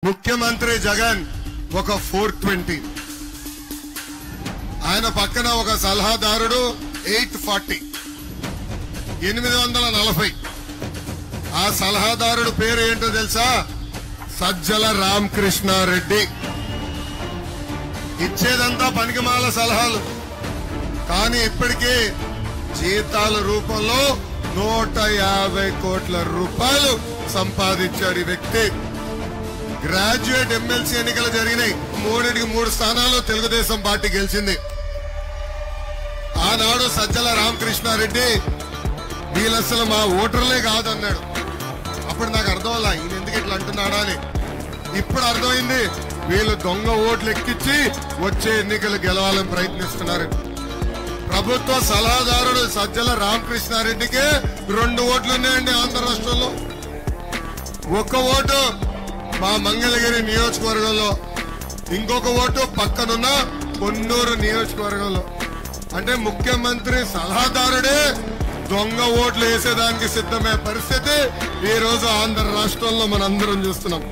ముఖ్యమంత్రి జగన్ ఒక 420, ఆయన పక్కన ఒక సలహాదారుడు 840, 840. ఆ సలహాదారుడు పేరు ఏంటో తెలుసా? సజ్జల రామకృష్ణారెడ్డి. ఇచ్చేదంతా పనికిమాల సలహాలు, కానీ ఇప్పటికీ జీతాల రూపంలో 150 కోట్ల రూపాయలు సంపాదించాడు ఈ వ్యక్తి. గ్రాడ్యుయేట్ ఎమ్మెల్సీ ఎన్నికలు జరిగినాయి. 3 స్థానాల్లో తెలుగుదేశం పార్టీ గెలిచింది. ఆనాడు సజ్జల రామకృష్ణారెడ్డి వీళ్ళు అసలు మా ఓటర్లే కాదన్నాడు. అప్పుడు నాకు అర్థం అలా ఈయన ఎందుకు ఇట్లా అంటున్నాడా అని. ఇప్పుడు అర్థమైంది, వీళ్ళు దొంగ ఓట్లు ఎక్కించి వచ్చే ఎన్నికలు గెలవాలని ప్రయత్నిస్తున్నారు. ప్రభుత్వ సలహాదారుడు సజ్జల రామకృష్ణారెడ్డికి 2 ఓట్లు ఉన్నాయండి ఆంధ్ర రాష్ట్రంలో. 1 ఓటు మా మంగళగిరి నియోజకవర్గంలో, ఇంకొక ఓటు పక్కనున్న కొన్నూరు నియోజకవర్గంలో. అంటే ముఖ్యమంత్రి సలహాదారుడే దొంగ ఓట్లు వేసేదానికి సిద్ధమే పరిస్థితి ఈ రోజు ఆంధ్ర రాష్ట్రంలో మనందరం చూస్తున్నాం.